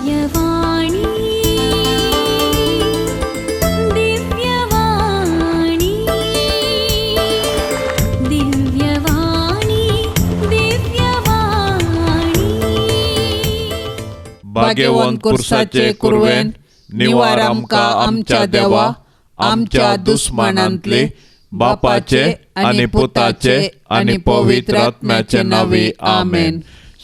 दिव्यवाणी दिव्यवाणी दिव्यवाणी दिव्यवाणी भाग्यवान कुर्साचे कुरवेन निवार आमका आमच्या देवा आमच्या दुश्मनांतले बापाचे आणि पुताचे आणि पवित्र आत्म्याचे नावे आमेन.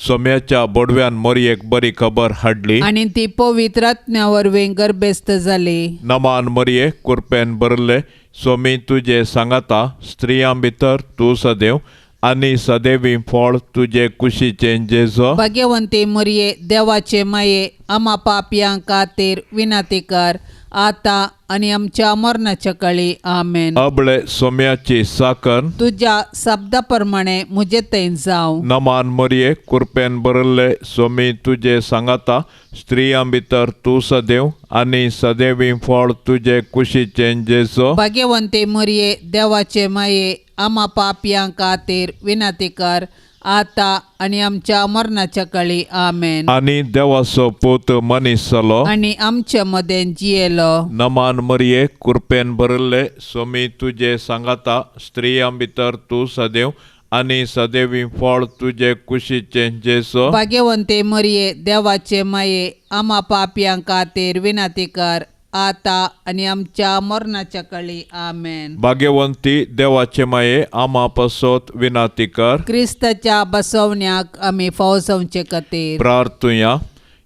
सोम्याच्या बोडव्यान मोरयेक बरी खबर हाडली आणि ती पवित्र आत्म्यावर गर्भस्थ झाली. नमान मोरये कुरपेन बरले सोमी तुझे सांगाता स्त्रियां भितर तू सदैव आणि सदैवी फळ तुझे कुशीचे जेजो. भाग्यवंते मरिये देवाचे माये आम्हा पापयां खातीर विनंती कर आता आणि आमच्या मरणाच्या काळी आमेन. अबळे सोम्याची साकन तुझ्या शब्दाप्रमाणे मुझे तैन जाव. नमान मोरये कुरपेन बरले सोमी तुझे सांगाता स्त्रियां भितर तू सदैव आणि सदैवी फळ तुझे कुशीचे जेजो. भाग्यवंते मरिये देवाचे माये आम्हा पापयां खातीर विनंती कर आता आणि आमच्या मरणाच्या काळी आमेन. आणि देवाचो पूत मनीस जालो आणि आमच्या मध्ये जियेलो. नमान मोरये कुरपेन बरले सोमी तुझे सांगाता स्त्रियां भितर तू सदैव आणि सदैवी फळ तुझे कुशीचे जेजो. भाग्यवंते मरिये देवाचे माये आम्हा पापयां खातीर विनंती कर आता आणि आमच्या मरणाच्या काळी आमेन. भाग्यवंती देवाचे माये आम्हा पसोत विनंती कर. क्रिस्ताच्या बसवण्याक आम्ही फावसावचे खातीर प्रार्थुया.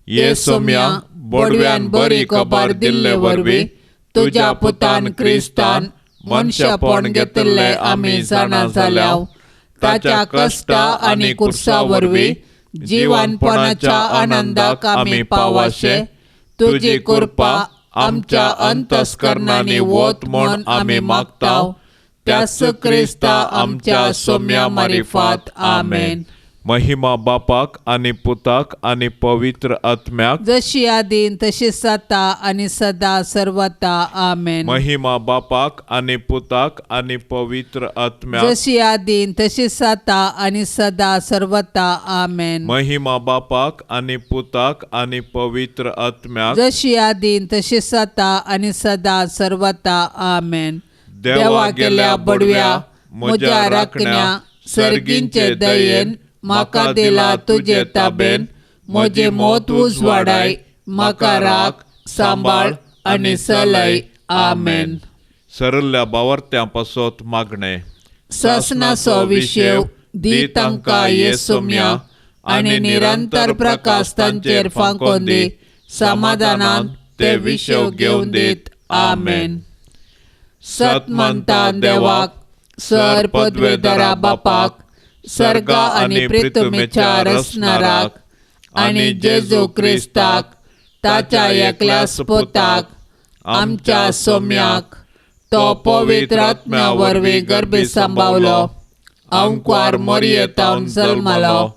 ये सोम्या बोडव्यान बरी खबर दिल्ले वरवी तुझ्या पुतान क्रिस्तान मनशापण घेतले आम्ही जाणा जाल्याव ताच्या कष्टा आणि कुर्सा वरवी जीवनपणाच्या आनंदाक आम्ही पावाशे. तुझी कृपा आमच्या अंतस्करणाने वोत म्हण आम्ही मागताव त्यास क्रिस्ता आमच्या सोम्या मारिफात आमेन. महिमा बापाक आणि पुताक आणि पवित्र आत्म्याक जशी आदीन तशी सता आणि सदा सर्वता आमेन. महिमा बापाक आणि पुताक आणि पवित्र आत्म्याक जशी आदीन तशी सता आणि सदा सर्वता आमेन. महिमा बापाक आणि पुताक आणि पवित्र आत्म्याक जशी आदीन तशी सता आणि सदा सर्वता आमेन. देवा गेल्या बडव्या म्हज्या राखण्या सर्गींचे दयेन माका दिला तुझे ताबेन. म्हजे मोत उजवाडाय माका राख सांबाळ आणि सलय आमेन. सरल्या बावरत्यां पासोत मागणे. ससनाचो विशेव दी तांकां ये सोम्या आणि निरंतर प्रकाश तांचेर फांकोन दी समाधानान ते विशेव घेवन दीत आमेन. सत म्हणता देवाक सर पदवेदारा बापाक सर्गा आणि पृथ्वीच्या रचणाराक आणि जेजू क्रिस्ताक ताच्या एकल्याच पुताक आमच्या सोम्याक तो पवित्र आत्म्या वरवीं गर्भी सांबावलो. अंकुर मोरयेतावन जल्मलो.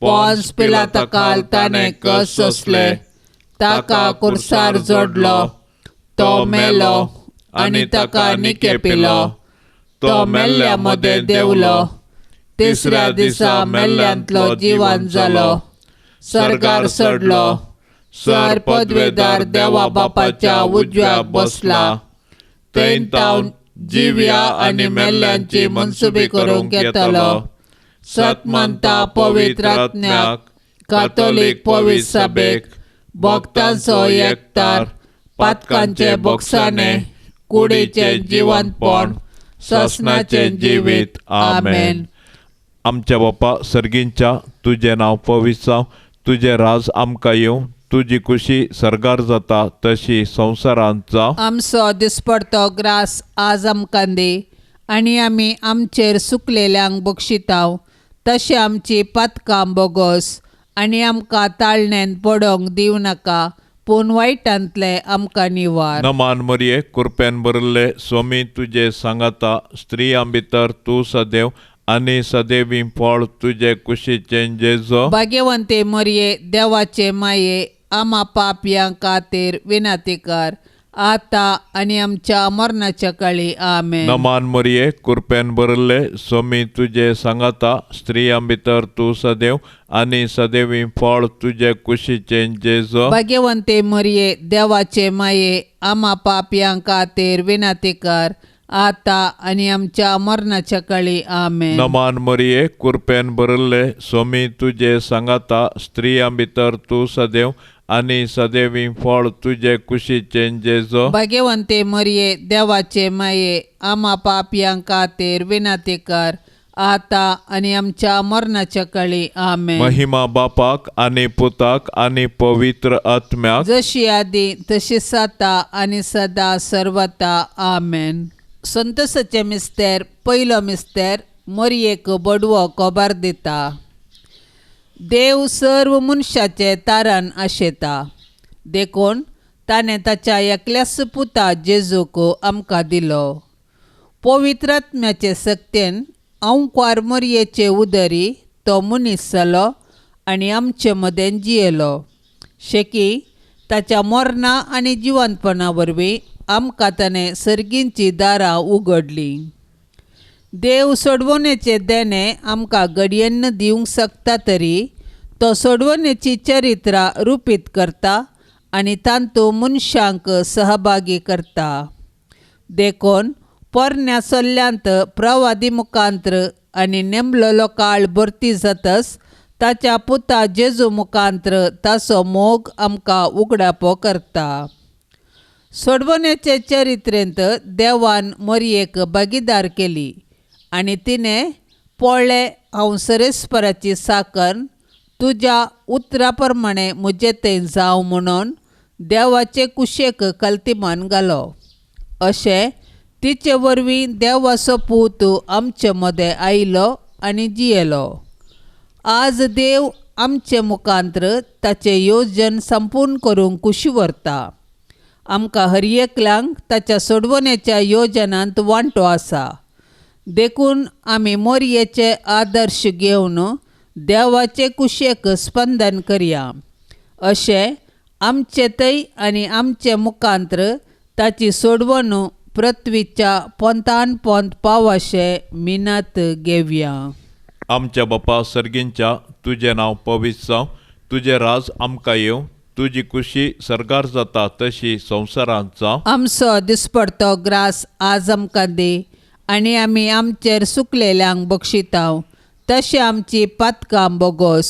पोन्स पिलाताकाल ताणें कस सोंसले. ताका कुर्सार जोडलो. तो मेलो आणि ताका निके पिलो. तो मेल्ल्या मध्ये देवलो. तिसऱ्या दिसा मेल्ल्यांतलो जिवंत जालो. सर्गार चडलो. सर पदवेदार देवा बापाच्या उजव्याक बसला. थंय तावन जिव्या आणि मेल्ल्यांची मनसुबी करूंक येतलो. सत म्हणता पवित्र आत्म्याक कातोलीक पवित्र सभेक भक्तांचो एकठार पातकांचे बोगसाणे कुडीचे जिवंतपण ससनाचे जिवीत आमेन. आमच्या बापा सर्गींच्या तुझे नाव पवित्र जावं. तुझे राज आमकां येवं. तुझी खुशी सरगार जाता तशी संवसारांत जावं. आमचो दिसपडतो ग्रास आज आमकां दे आणि आमी आमचेर सुकलेल्यांक बक्षिताव. तशें आमची पातकां बोगोस आणि आमकां ताळणेन पडोंक दिव नाका पूण वायटांतले आमकां निवार. नमान मोरये कुरपेन बरले सोमी तुझे सांगाता स्त्रियां भितर तू सदैव आणि सदैवी फळ तुझे कुशीचे जेजो. भाग्यवंते मरिये देवाचे माये आम्हा पापयां खातीर विनंती कर आता आणि आमच्या मरणाच्या काळी आमेन. नमान मरिये कृपेन भरले स्वामी तुझे सांगाता स्त्रियां भितर तू सदैव आणि सदैवी फळ तुझे कुशीचे जेजो. भाग्यवंते मरिये देवाचे माये आम्हा पापयांक खातीर विनंती कर आता आणि आमच्या मरणाच्या काळी आमेन. नमान मरिये कृपेन भरले स्वामी तुझे सांगाता स्त्रियां भितर तू सदैव आणि सदैवी फळ तुझे कुशीचे जेजो. भाग्यवंते मरिये देवाचे माये आम्हा पापयांक खातीर विनंती कर आता आणि आमच्या मरणाच्या काळी आमेन. महिमा बापाक आणि पुताक आणि पवित्र आत्म्याक जशी आदी तशी आता आणि सदा सर्वता आमेन. संतोषाचे मिस्तेर पयलो मिस्तेर मरियेक बडवो कोबार दिता. देव सर्व मनशाचे तारण आशेता देखून ताणें ताच्या एकल्याच पुता जेजूक आमकां दिलो. पवित्र आत्म्याचे सक्तेन अंकार मरियेचे उदरी तो मनीस जालो आनी आमचे मदें जियेलो. शेकी ताच्या मरणा आनी जिवंतपणा वरवीं आमकां ताणें सर्गींची दारां उगडलीं. देव सोडवणेचे देणे आमकां घडयेन दिवंक शकता तरी तो सोडवणेची चरित्रां रुपीत करता आनी तांतूं मनशांक सहभागी करता. देखून पोरण्या सल्ल्यांत प्रवादी मुखांत्र आनी नेमलेलो काळ भरती जातच ताच्या पुता जेजू मुखांत्र ताचो मोग आमकां उगडापो करता. सोडवणेचे चरित्रेंत देवान मरियेक भागीदार केली आनी तिणें पळ्ळें हांव सरेस्पराची साकन तुज्या उतरा प्रमाणे म्हजे थंय जावं म्हणून देवाचे कुशेक कल्तिमान घालो. अशें तिचे वरवीं देवाचो पूत आमचे मदें आयलो आनी जियेलो. आज देव आमचे मुखांत्र ताचें येवजन संपूर्ण करूंक कुशी व्हरता. आमकां हर एकल्यांक ताच्या सोडवणेच्या येवजनांत वांटो आसा. देखून आमी मरियेचे आदर्श घेवन देवाचे कुशेक स्पंदन करया. अशें आमचे थंय आनी आमचे मुखांत्र ताची सोडवण पृथ्वीच्या पोंतान पोंत पावशे मिनत घेवया. आमच्या बापा सर्गींच्या तुझे नांव पवित्र जावं. तुझे राज आमकां येवं. तुजी कुशी सरकार जाता तशी संवसारांत जावं. आमचो दिसपडतो ग्रास आज आमकां दी आनी आमी आमचेर सुकलेल्यांक बक्षितांव तशें आमची पातकां बोगोस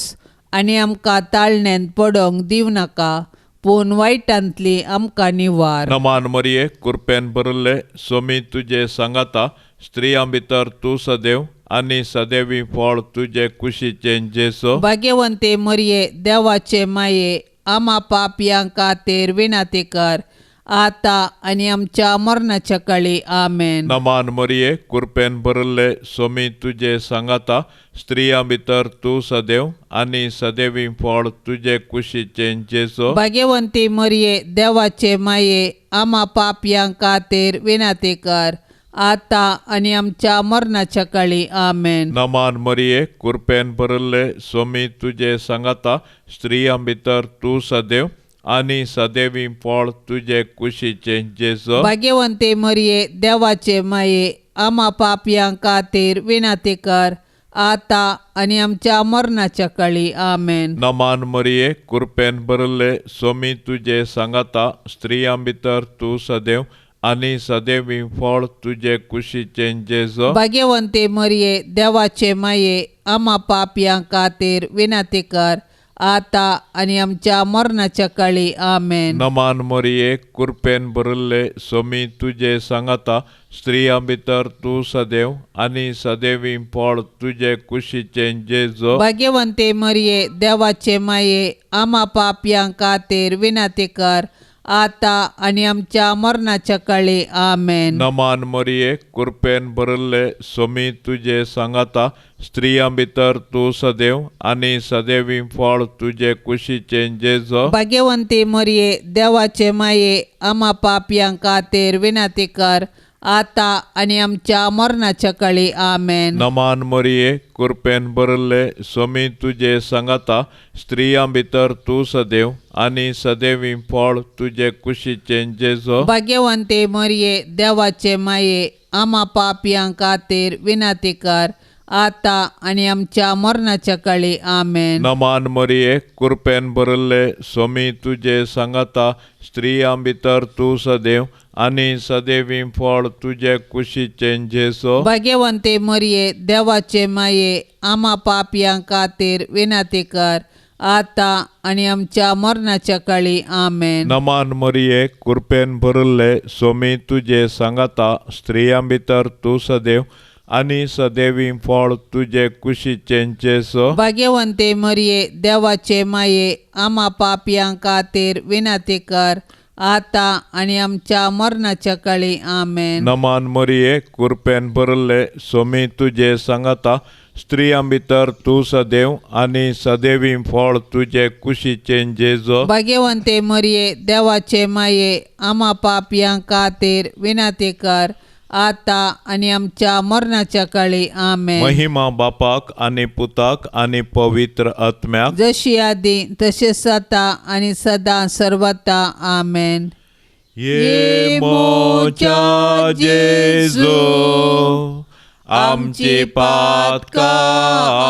आनी आमकां ताळणेंत पडोवंक दिव नाका पूण वायटांतली आमकां निवार. नमान मरिये कृपेन भरले स्वामी तुझे सांगाता स्त्रियां भितर तू सदैव आणि सदैवी फळ तुझे कुशीचे जेजो. भाग्यवंते मरिये देवाचे माये आम्हा पापयांक खातीर विनंती कर आता आणि आमच्या मरणाच्या काळी आमेन. नमान मरिये कृपेन भरले स्वामी तुझे सांगाता स्त्रियां भितर तू सदैव आणि सदैवी फळ तुझे कुशीचे जेजो. भाग्यवंती मरिये देवाचे माये आम्हा पापयांक खातीर विनंती कर आता आणि आमच्या मरणाच्या काळी आमेन. नमान मरिये कृपेन भरले स्वामी तुझे सांगाता स्त्रियां भितर तू सदैव आणि सदैवी फळ तुझे कुशीचे जेजो. भाग्यवंते मरिये देवाचे माये आम्हा पापयांक खातीर विनंती कर आता आणि आमच्या मरणाच्या काळी आमेन. नमान मरिये कृपेन भरले स्वामी तुझे सांगाता स्त्रियां भितर तू सदैव आणि सदैवी फळ तुझे कुशीचे जेजो. भाग्यवंते मरिये देवाचे माये आम्हा पापयांक खातीर विनंती कर आता आणि आमच्या मरणाच्या काळी आमेन. नमान मरिये कृपेन भरले स्वामी तुझे सांगाता स्त्रियां भितर तू सदैव आणि सदैवी फळ तुझे कुशीचे जेजो. भाग्यवंते मरिये देवाचे माये आम्हा पापयांक खातीर विनंती कर आता आणि आमच्या मरणाच्या काळी आमेन. नमान मरिये कृपेन भरले स्वामी तुझे सांगाता स्त्रियां भितर तू सदैव आणि सदैवी फळ तुझे कुशीचे जेजो. भाग्यवंती मरिये देवाचे माये आम्हा पापयांक खातीर विनंती कर आता आणि आमच्या मरणाच्या काळी आमेन. नमान मरिये कृपेन भरले स्वामी तुझे सांगाता स्त्रियां भितर तू सदैव आणि सदैवी फळ तुझे कुशीचे जेजो. भाग्यवंते मरिये देवाचे माये आम्हा पापियां खातीर विनंती कर आता आणि आमच्या मरणाच्या काळी आमेन. नमान मरिये कृपेन भरले स्वामी तुझे सांगाता स्त्रियां भितर तू सदैव आणि सदैवी फळ तुझे कुशीचे जेजो. भाग्यवंते मरिये देवाचे माये आम्हा पापियां खातीर विनंती कर आता आणि आमच्या मरणाच्या काळी आमेन. नमान मरिये कृपेन भरले स्वामी तुझे सांगाता स्त्रियां भितर तू सदैव आणि सदैवी फळ तुझे कुशीचे जेजो. भाग्यवंते मरिये देवाचे माये आम्हा पापियां खातीर विनंती कर आता आणि आमच्या मरणाच्या काळी आमेन. नमान मरिये कृपेन भरले स्वामी तुझे सांगाता स्त्रियां भितर तू सदैव आणि सदैवी फळ तुझे कुशीचे जेजो. भाग्यवंते मरिये देवाचे माये आम्हा पापियां खातीर विनंती कर आता आणि आमच्या मरणाच्या काळी आमेन. महिमा बापाक आणि पुताक आणि पवित्र आत्म्याक जशी आदी तसेच आता आणि सदा सर्वता आमेन. ये मोच्या जेजो आमची पातका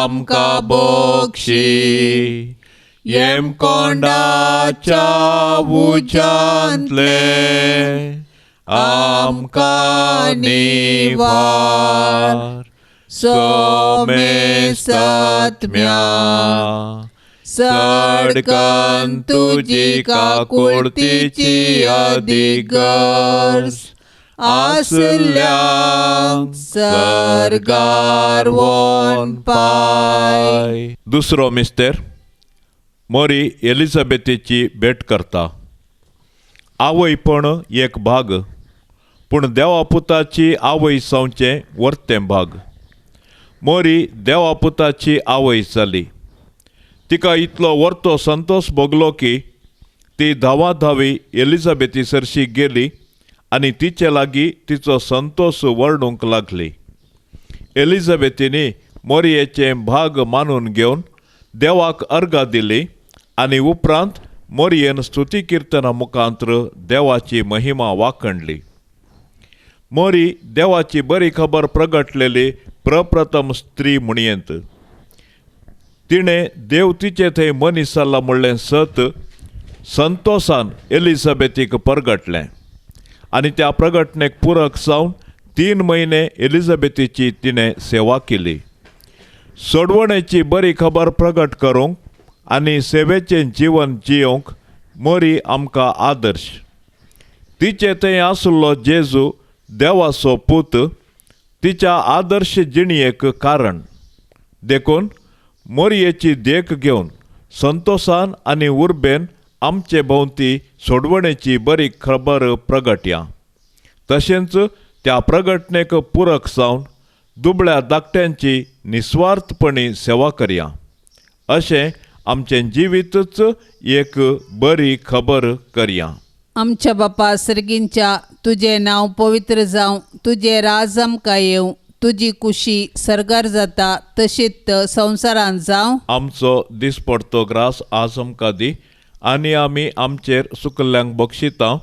आमका बोक्षी येम कोंडाच्या उचांतले आमका निवार सोमे सत्म्या सडकन तुझी काकुळतीची अधिगर्ज आसल्यांक सरगार वोन पाय. दुसरो मिस्तेर मोरी एलिझाबेथीची भेट करता. आवयपण एक भाग पूण देवापुताची आवय जावचें वर्तें भाग. मोरी देवापुताची आवय जाली. तिका इतलो वर्तो संतोष भोगलो की ती धांवाधावी एलिझाबेथी सरशी गेली आनी तिचे लागीं तिचो संतोष वर्णूंक लागली. एलिझाबेथीनी मोरयेचें भाग मानून घेवन देवाक अर्घां दिली आनी उपरांत मोरयेन स्तुती किर्तना मुखांत्र देवाची महिमा वाखणली. मोरी देवाची बरी खबर प्रगटलेली प्रप्रथम स्त्री म्हणयेंत. तिणें देव तिचे थंय मनीस जाल्ला म्हणलें सत संतोषान एलिझाबेथीक प्रगटलें आनी त्या प्रगटणेक पुरक जावन 3 म्हयने एलिझाबेथीची तिणें सेवा केली. सोडवणेची बरी खबर प्रगट करूंक आनी सेवेचें जीवन जियोंक मोरी आमकां आदर्श. तिचे थंय आसलो जेजू देवाचो पूत तिच्या आदर्श जिणयेक कारण. देखून मोरयेची देख घेवन संतोषान आनी उर्बेन आमचे भोंवती सोडवणेची बरी खबर प्रगटया. तशेंच त्या प्रगटणेक पुरक जावन दुबळ्या धाकट्यांची निस्वार्थपणी सेवा करया. अशें आमचें जिवीतच एक बरी खबर करया. आमच्या बापा सर्गींच्या तुझे नांव पवित्र जावं, तुझे राज आमकां येवं, तुजी कुशी सरगार जाता तशीच संवसारांत जावं. आमचो दिसपडतो ग्रास आज आमकां दी आनी आमी आमचेर सुकल्ल्यांक बक्षिता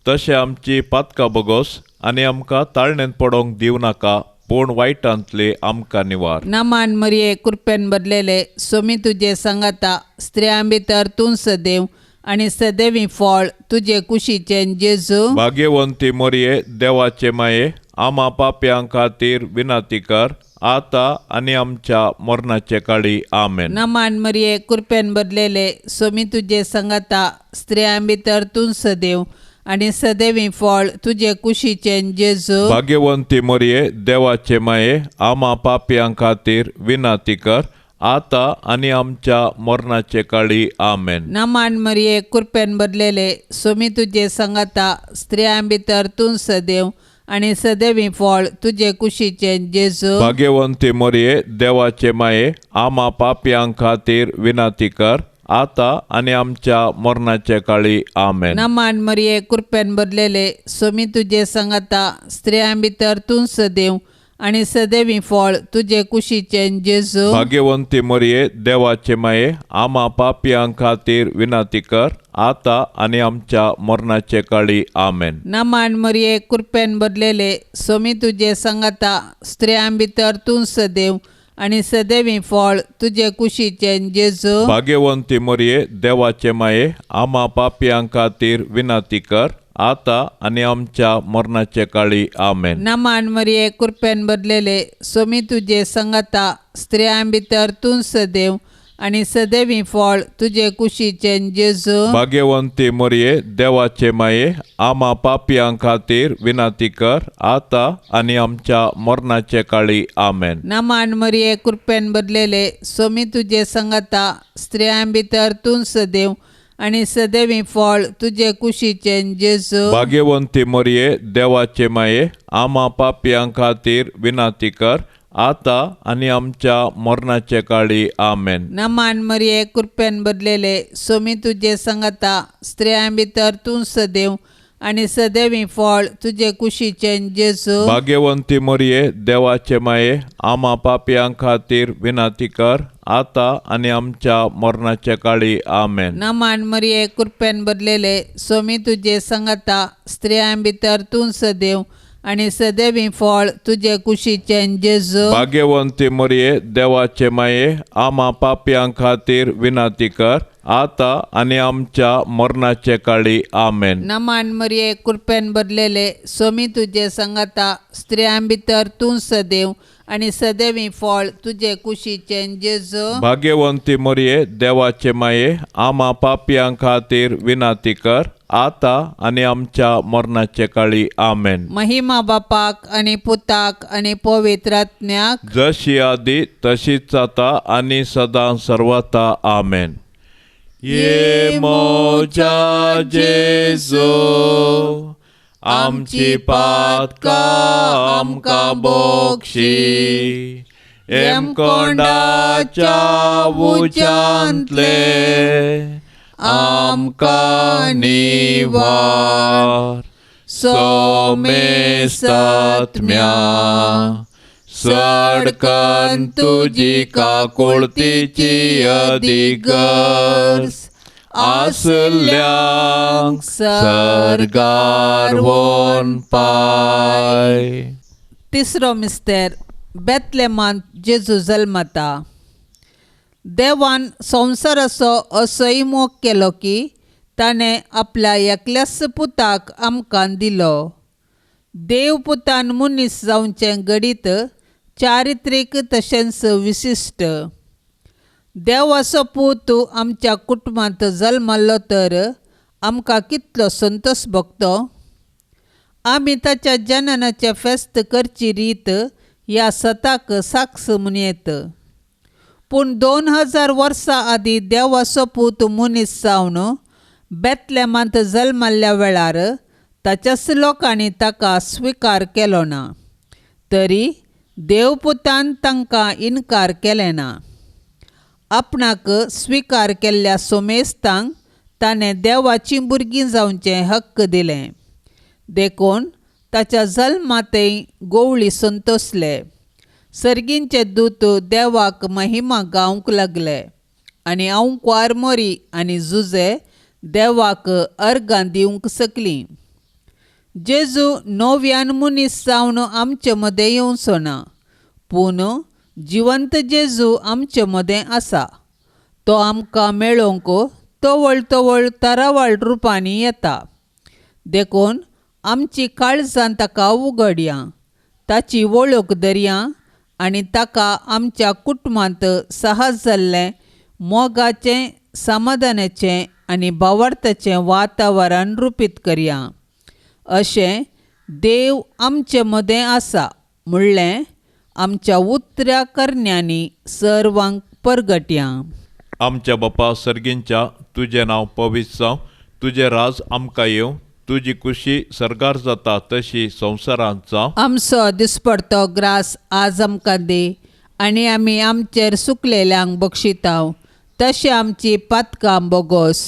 तशें आमची पातकां बगोस आनी आमकां ताळणेंत पडोंक दिवं नाका पूण वायटांतले आमकां निवार. नमान मरिये कृपेन भरलेले सोमी तुजे सांगाता स्त्रियां भितर तूं सदैव आनी सदैवी फळ तुजे कुशीचें जेजू. भाग्यवंती मोरये देवाचे माये आम्हा पाप्यां खातीर विनंती कर आता आनी आमच्या मरणाचे काळी आमेन. नमान मरिये कृपेन भरलेले सोमी तुजे सांगाता स्त्रियां भितर तूं सदैव आनी सदैवी फळ तुजे कुशीचें जेजू. भाग्यवंती मोरये देवाचे माये आम्हा पाप्यां खातीर विनंती कर आता आनी आमच्या मरणाचे काळी आमेन. नमान मरिये कृपेन भरलेले सोमी तुजे सांगाता स्त्रियां भितर तूं सदैव आनी सदैवी फळ तुजे कुशीचें जेजू. भाग्यवंती मोरये देवाचे माये आम्हा पाप्यां खातीर विनंती कर आता आणि आमच्या मरणाच्या काळी आमेन. नमान मरिये कृपेन भरलेले सोमी तुझे संगता स्त्रियां भितर तूं सदैव आणि सदैवी फळ तुझे कुशीचे जेजू. भाग्यवंती मरिये देवाचे माये आम्हा पापियां खातीर विनंती कर आता आणि आमच्या मरणाच्या काळी आमेन. नमान मरिये कृपेन भरलेले सोमी तुझे संगता स्त्रियां भितर तूं सदैव आणि सदैवी फळ तुझे कुशीचे जेजू. भाग्यवंती मरिये देवाचे माये आम्हा पापियां खातीर विनंती कर आता आणि आमच्या मरणाच्या काळी आमेन. नमान मरिये कृपेन भरलेले सोमी तुझे संगता स्त्रियां भितर तूं सदैव आणि सदैवी फळ तुझे कुशीचे जेजू. भाग्यवंती मरिये देवाचे माये आम्हा पापियां खातीर विनंती कर आता आणि आमच्या मरणाच्या काळी आमेन. नमान मरिये कृपेन भरलेले सोमी तुझे संगता स्त्रियां भितर तूं सदैव आणि सदैवी फळ तुझे कुशीचे जेजू. भाग्यवंती मरिये देवाचे माये आम्हा पापियां खातीर विनंती कर आता आणि आमच्या मरणाच्या काळी आमेन. नमान मरिये कृपेन भरलेले सोमी तुझे संगता स्त्रियां भितर तूं सदैव आणि सदैवी फळ तुझे कुशीचे जेजू. भाग्यवंती मरिये देवाचे माये आम्हा पापियां खातीर विनंती कर आता आणि आमच्या मरणाच्या काळी आमेन. नमान मरिये कृपेन भरलेले सोमी तुझे संगता स्त्रियां भितर तूं सदैव आणि सदैवी फळ तुझे कुशीचे जेजू. भाग्यवंती मरिये देवाचे माये आम्हा पापियां खातीर विनंती कर आता आणि आमच्या मरणाच्या काळी आमेन. नमान मरिये कृपेन भरलेले सोमी तुझे संगता स्त्रियां भितर तूं सदैव आणि सदैवी फळ तुझे कुशीचे जेजू. भाग्यवंती मरिये देवाचे माये आम्हा पापियां खातीर विनंती कर आता आणि आमच्या मरणाच्या काळी आमेन. महिमा बापाक आणि पुताक आणि पवित्र आत्म्याक जशी आधी तशीच आता आणि सदां सर्वता आमेन. ये मोजा जेजू आमची पातका आमकां बोगशी एम कोंडाच्या उज्यांतले आमकां निवार सोमेस्तात्म्या सडकन तुजी काकुळतीची अधिगर्स आसल्यांक सरगार वोन पाय. तिसरो मिस्तेर बेतलेमांत जेजू जल्मता. देवान संवसाराचो असोय मोग केलो की ताणें आपल्या एकल्याच पुताक आमकां दिलो. देव पुतान मनीस जावचें घडीत चारित्रीक तशेंच विशिश्ट. देवाचो पूत आमच्या कुटुंबांत जल्मलो तर आमकां कितलो संतोश भोगतो. आमी ताच्या जननाचें फेस्त करची रीत ह्या सताक साक्ष म्हणयत. पूण 2000 वर्सां आदीं देवाचो पूत मनीस जावन बेतलेमांत जल्मल्ल्या वेळार ताच्याच लोकांनी ताका स्विकार केलो ना. तरी देवपुतान तांकां इन्कार केलें ना. आपणाक स्विकार केल्ल्या सोमेस्तांक ताणें देवाचीं भुरगीं जावचें हक्क दिलें. देखून ताच्या जल्मातय गोवळी संतोसले. सर्गींचे दूत देवाक महिमा गावंक लागले आनी हांव क्वारमोरी आनी जुजे देवाक अर्गां दिवंक सकलीं. जेजू नव्यान मनीस जावन आमचे मदें येवचो ना, पूण जिवंत जेजू आमचे मदें आसा. तो आमकां मेळोवंक तवळ तवळ तरावळ रुपांनी येता. देखून आमची काळजां ताका उगडया, ताची वळख धरया आनी ताका आमच्या कुटुंबांत साहस जाल्लें मोगाचें समाधानाचें आनी भावार्थाचें वातावरण रुपीत करया. अशें देव आमचे मदें आसा म्हणलें आमच्या उतऱ्या करण्यांनी सर्वांक परगट्या. आमच्या बापा सर्गींच्या तुजें नांव पवित्र जावं, तुजें राज आमकां येवं, तुजी खुशी सरगार जाता तशी संवसारांत जावं. आमचो दिसपडतो ग्रास आज आमकां दे आनी आमी आमचेर सुकलेल्यांक बक्षिताव तशी आमची पातकां बोगोस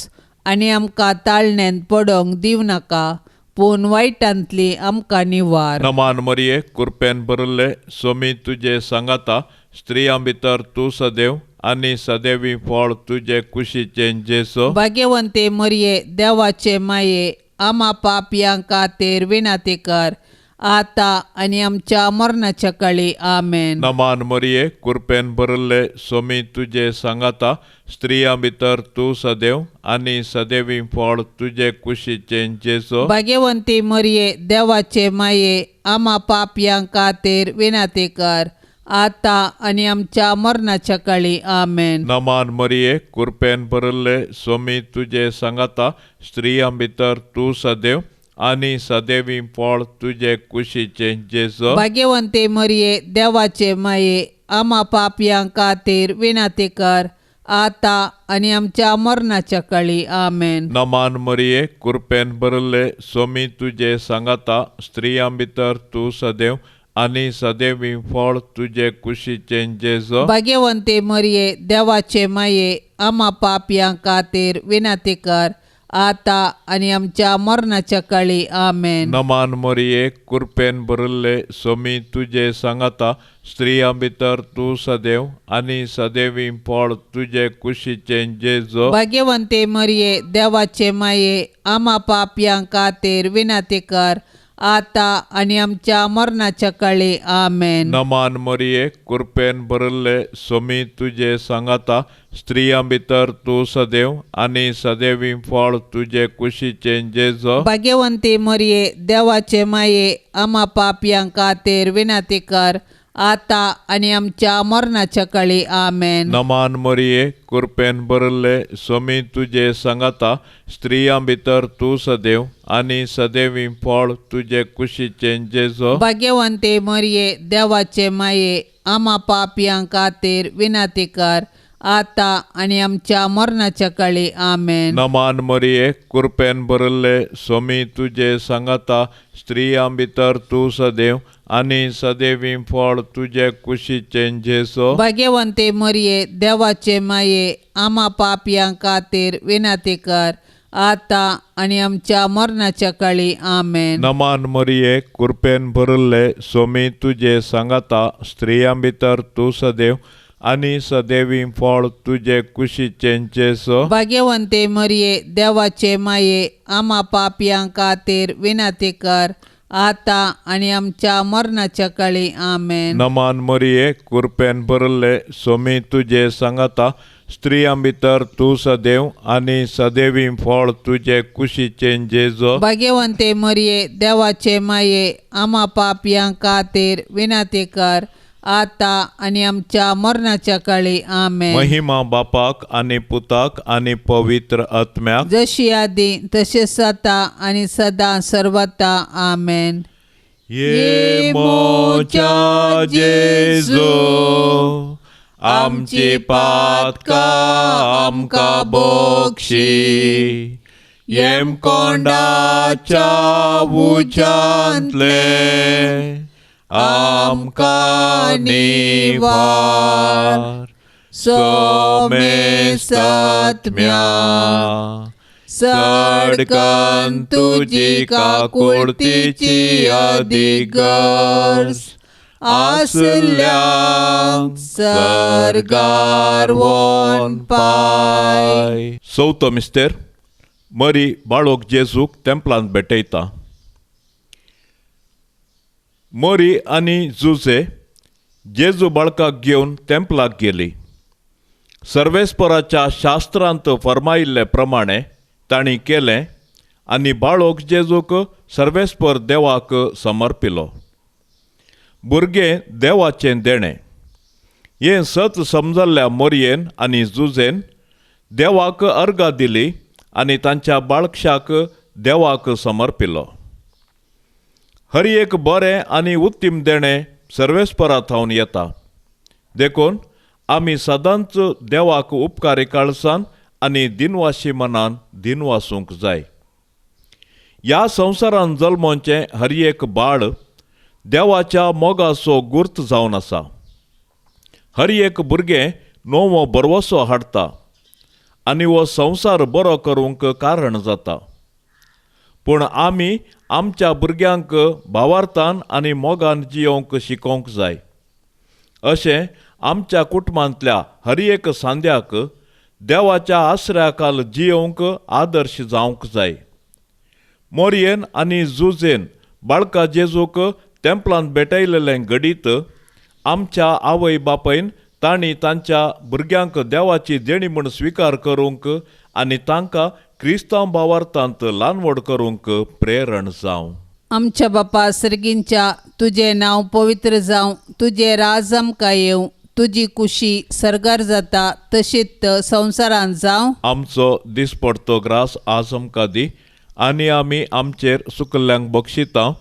आनी आमकां ताळण्यांत पडोंक दिव नाका, पूण वायटांतली आमकां निवार. नमान मरिये कृपेन भरिल्ले स्वामी तुजे सांगाता स्त्रियां भितर तूं सदैव आनी सदैवी फळ तुजे कुशीचे जेसो. भाग्यवंते मरिये देवाचे माये, आमा पापयां खातीर विनाती कर, आता आनी आमच्या मरणाच्या काळी आमेन. नमान मरिये कृपेन भरिल्ले स्वामी तुजे सांगाता स्त्रियां भितर तूं सदैव आनी सदैवी फळ तुजे कुशीचे जेसो. भाग्यवंती मरिये देवाचे माये, आमा पापयां खातीर विनाती कर, आता आनी आमच्या मरणाच्या काळी आमेन. नमान मरिये कृपेन भरिल्ले स्वामी तुजे सांगाता स्त्रियां भितर तूं सदैव आनी सदैवी फळ तुजे कुशीचे जेसो. भाग्यवंते मरिये देवाचे माये, आमा पापयां खातीर विनाती कर, आता आनी आमच्या मरणाच्या काळी आमेन. नमान मरिये कृपेन भरिल्ले स्वामी तुजे सांगाता स्त्रियां भितर तूं सदैव आनी सदैवी फळ तुजे कुशीचे जेसो. भाग्यवंते मरिये देवाचे माये, आमा पापयां खातीर विनाती कर, आता आनी आमच्या मरणाच्या काळी आमेन. नमान मरिये कृपेन भरिल्ले स्वामी तुजे सांगाता स्त्रियां भितर तूं सदैव आनी सदैवी फळ तुजे कुशीचे जेसो. भाग्यवंते मरिये देवाचे माये, आमा पापयां खातीर विनाती कर, आता आनी आमच्या मरणाच्या काळी आमेन. नमान मरिये कृपेन भरिल्ले स्वामी तुजे सांगाता स्त्रियां भितर तूं सदैव आनी सदैवी फळ तुजे कुशीचे जेसो. भाग्यवंती मरिये देवाचे माये, आमा पापयां खातीर विनाती कर, आता आनी आमच्या मरणाच्या काळी आमेन. नमान मरिये कृपेन भरिल्ले स्वामी तुजे सांगाता स्त्रियां भितर तूं सदैव आनी सदैवी फळ तुजे कुशीचे जेसो. भाग्यवंते मरिये देवाचे माये, आमा पापयां खातीर विनाती कर, आता आनी आमच्या मरणाच्या काळी आमेन. नमान मरिये कृपेन भरिल्ले स्वामी तुजे सांगाता स्त्रियां भितर तूं सदैव आनी सदैवी फळ तुजे कुशीचे जेसो. भाग्यवंते मरिये देवाचे माये, आमा पापयां खातीर विनाती कर, आता आनी आमच्या मरणाच्या काळी आमेन. नमान मरिये कृपेन भरिल्ले स्वामी तुजे सांगाता स्त्रियां भितर तूं सदैव आनी सदैवी फळ तुजे कुशीचे जेसो. भाग्यवंते मरिये देवाचे माये, आमा पापयां खातीर विनाती कर, आता आनी आमच्या मरणाच्या काळी आमेन. नमान मरिये कृपेन भरिल्ले स्वामी तुजे सांगाता स्त्रियां भितर तूं सदैव आनी सदैवी फळ तुजे कुशीचे जेसो. भाग्यवंते मरिये देवाचे माये, आमा पापयां खातीर विनाती कर, आता आनी आमच्या मरणाच्या काळी आमेन. महिमा बापाक आनी पुताक आनी पवित्र आत्म्याक जशी आदी तशेंच आता आनी सदां सर्वता आमेन. ये मोच्या जेजो आमची पातकां आमकां बोगशी, येम कोंडाच्या उंचांतले आमकां निवार. सोमे सत्म्या सडकन तुजी काकुळतीची अधिगर्ज, आसल्यांक सरगार वोन पाय. चवथो मिस्तेर मरी बाळोक जेजूक तेंपलांत भेटयता. मोरी आनी जुजे जेजू बाळकाक घेवन तेंपलाक गेली. सर्वेस्पराच्या शास्त्रांत फर्मायिल्ले प्रमाणे तांणी केलें आनी बाळोक जेजूक सर्वेस्पर देवाक समर्पिलो. भुरगें देवाचें देणें हें सत समजल्ल्या मोरयेन आनी जुजेन देवाक अर्गां दिली आनी तांच्या बाळकशाक देवाक समर्पिलो. हर एक बरें आनी उत्तीम देणें सर्वेस्परांत येता. देखून आमी सदांच देवाक उपकारी काळसान आनी दिनवाशी मनान दिनवासूंक जाय. ह्या संवसारांत जल्मोवचें हर एक बाळ देवाच्या मोगाचो गुर्त जावन आसा. हर एक भुरगें नवो बरवसो हाडटा आनी हो संवसार बरो करूंक कारण जाता. पूण आमी आमच्या भुरग्यांक भावार्थान आनी मोगान जियोंक शिकोवंक जाय. अशें आमच्या कुटुंबांतल्या हर एक सांद्याक देवाच्या आश्रयाखाल जियोंक आदर्श जावंक जाय. मोरयेन आनी जुजेन बाळका जेजूक तेंपलांत भेटयलेलें घडीत आमच्या आवय बापायन तांणी तांच्या भुरग्यांक देवाची देणी म्हूण स्विकार करूंक आनी तांकां क्रिस्तांव भावार्थांत ल्हानवड करूंक प्रेरण जावं. आमच्या बापा सर्गींच्या, तुजें नांव पवित्र जावं, तुजें राज आमकां येवं, तुजी कुशी सरगार जाता तशीच संवसारांत जावं. आमचो दिसपडतो ग्रास आज आमकां दी, आनी आमी आमचेर सुकल्ल्यांक बक्षितां,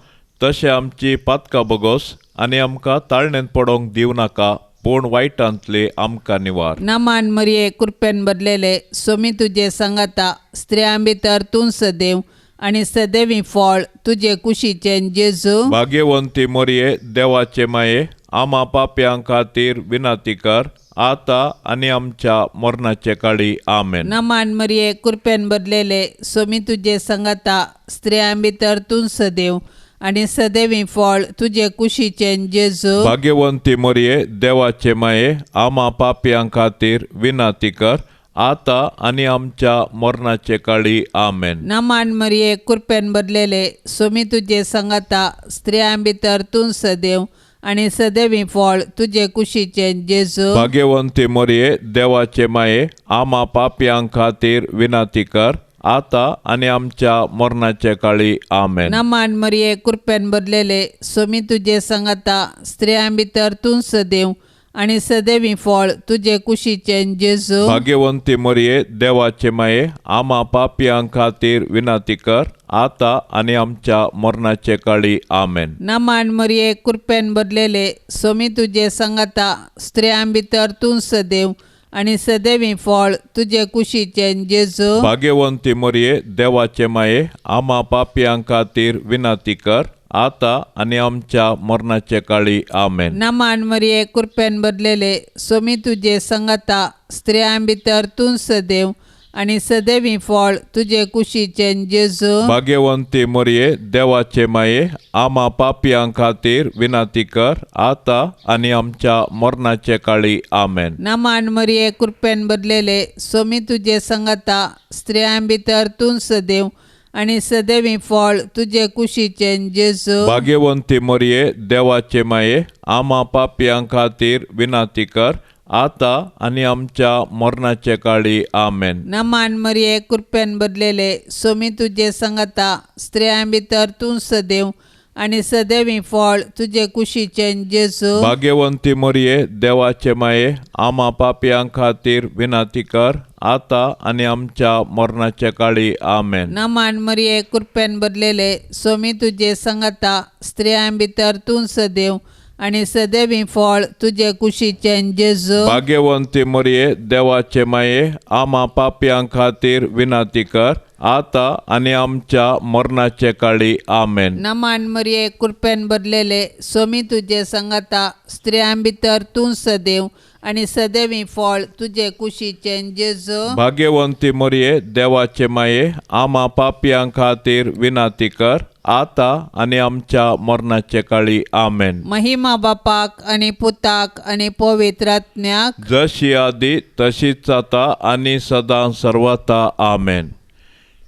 तशें आमची पातकां बगोस, आनी आमकां ताळणेंत पडोवंक दिवं नाका, पूण वायटांतले आमकां निवार. नामान मरिये कृपेन भरलेले, सोमी तुजे सांगाता, स्त्रियां भितर तूं सदैव, आनी सदैवी फळ तुजे कुशीचें जेजू. भाग्यवंती मोरये, देवाचे माये, आमा पाप्यां खातीर विनाती कर, आता आनी आमच्या मरणाचे काळी. आमेन. नामान मरिये कृपेन भरलेले, सोमी तुजे सांगाता, स्त्रियां भितर तूं सदैव, आनी सदैवी फळ तुजे कुशीचें जेजू. भाग्यवंती मोरये, देवाचे माये, आमा पाप्यां खातीर विनाती कर, आता आनी आमच्या मरणाचे काळी. आमेन. नामान मरिये कृपेन भरलेले, सोमी तुजे सांगाता, स्त्रियां भितर तूं सदैव, आनी सदैवी फळ तुजे कुशीचें जेजू. भाग्यवंती मोरये, देवाचे माये, आमा पाप्यां खातीर विनाती कर, आता आनी आमच्या मरणाचे काळी. आमेन. नामान मरिये कृपेन भरलेले, सोमी तुजे सांगाता, स्त्रियां भितर तूं सदैव, आनी सदैवी फळ तुजे कुशीचें जेजू. भाग्यवंती मोरये, देवाचे माये, आमा पाप्यां खातीर विनाती कर, आता आनी आमच्या मरणाचे काळी. आमेन. नामान मरिये कृपेन भरलेले, सोमी तुजे सांगाता, स्त्रियां भितर तूं सदैव, आनी सदैवी फळ तुजे कुशीचें जेजू. भाग्यवंती मोरये, देवाचे माये, आमा पाप्यां खातीर विनाती कर, आता आनी आमच्या मरणाचे काळी. आमेन. नामान मरिये कृपेन भरलेले, सोमी तुजे सांगाता, स्त्रियां भितर तूं सदैव, आनी सदैवी फळ तुजे कुशीचें जेजू. भाग्यवंती मोरये, देवाचे माये, आमा पाप्यां खातीर विनाती कर, आता आनी आमच्या मरणाचे काळी. आमेन. नामान मरिये कृपेन भरलेले, सोमी तुजे सांगाता, स्त्रियां भितर तूं सदैव, आनी सदैवी फळ तुजे कुशीचें जेजू. भाग्यवंती मोरये, देवाचे माये, आमा पाप्यां खातीर विनाती कर, आता आनी आमच्या मरणाचे काळी. आमेन. नामान मरिये कृपेन भरलेले, सोमी तुजे सांगाता, स्त्रियां भितर तूं सदैव, आनी सदैवी फळ तुजे कुशीचें जेजू. भाग्यवंती मोरये, देवाचे माये, आमा पाप्यां खातीर विनाती कर, आता आनी आमच्या मरणाचे काळी. आमेन. नामान मरिये कृपेन भरलेले, सोमी तुजे सांगाता, स्त्रियां भितर तूं सदैव, आनी सदैवी फळ तुजे कुशीचें जेजू. भाग्यवंती मोरये, देवाचे माये, आमा पाप्यां खातीर विनाती कर, आता आनी आमच्या मरणाचे काळी. आमेन. नामान मरिये कृपेन भरलेले, सोमी तुजे सांगाता, स्त्रियां भितर तूं सदैव, आनी सदैवी फळ तुजे कुशीचें जेजू. भाग्यवंती मोरये, देवाचे माये, आमा पाप्यां खातीर विनाती कर, आता आनी आमच्या मरणाचे काळी. आमेन. महिमा बापाक आनी पुताक आनी पवित्र आत्म्याक, जशी आदी तशीच आता आनी सदां सर्वता. आमेन.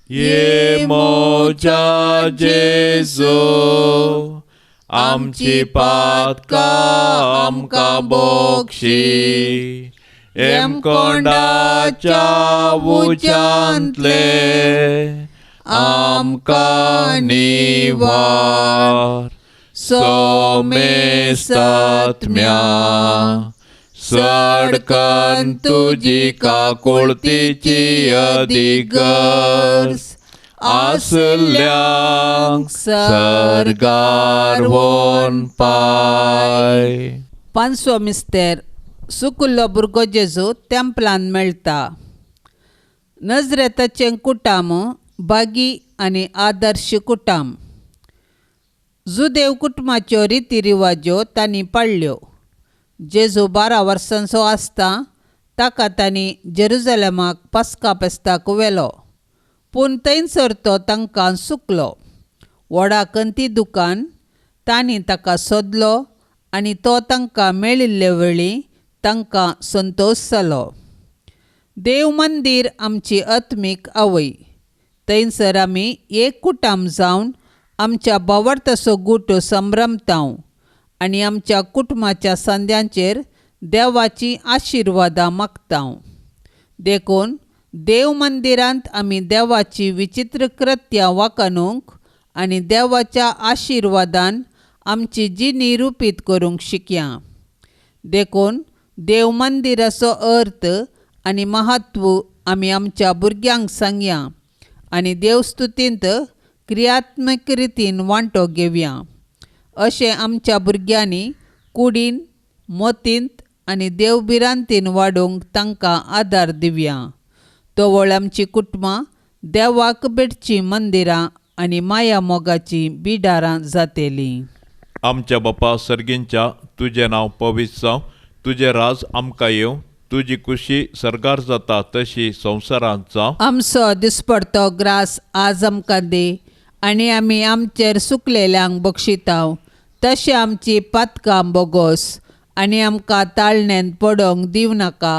ये मोजा जेजू, आमची पातकां आमकां बक्षी, एमकोंडाच्या उज्यांतले आमकां निवार. सोमेसात्म्या सडकन तुजी काकुळतीची अधिगर्स, आसल्यांक सरगार व्होन पाय. पांचवो मिस्तेर, सुकुल्लो भुरगो जेजू तेंपलान मेळटा. नजरेताचें कुटाम बागी आनी आदर्श कुटाम. जुदेव कुटुंबाच्यो रिती रिवाज्यो तांणी पाळ्ळ्यो. जेजू 12 वर्सांचो आसता ताका तांणी जेरुजलेमाक पास्का पेस्ताक व्हेलो, पूण थंयसर तो तांकां चुकलो. व्हडा कंती दुकान तांणी ताका सोदलो आनी तो तांकां मेळिल्ले वेळी तांकां संतोश जालो. देव मंदीर आमची आत्मीक आवय. थंयसर आमी एक कुटाम जावन आमच्या भावार्थाचो गुटो संभ्रमतांव आनी आमच्या कुटुंबाच्या संद्यांचेर देवाची आशिर्वादां मागतांव. देखून देव मंदिरांत आमी देवाची विचित्र कृत्यां वाखणूंक आनी देवाच्या आशिर्वादान आमची जिणी रुपीत करूंक शिकया. देखून देव मंदिराचो अर्थ आनी महत्व आमी आमच्या भुरग्यांक सांगया आनी देवस्तुतींत क्रियात्मक रितीन वांटो घेवया. अशें आमच्या भुरग्यांनी कुडीन, मोतींत आनी देवबिरांतीन वाडूंक तांकां आदार दिवया. तोवळ आमची कुटुंबां देवाक भेटची मंदिरां आनी माया मोगाची बिडारां जातेलीं. आमच्या बापा सर्गींच्या तुजें नांव पवित्र जावं, तुजें राज आमकां येवं, तुजी खुशी सर्गार जाता तशी संवसारांत जावं. आमचो दिसपडतो ग्रास आज आमकां दे आनी आमी आमचेर चुकलेल्यांक बक्षितांव, तशें आमची पातकां बोगोस आनी आमकां ताळण्यांत पडोंक दिव नाका,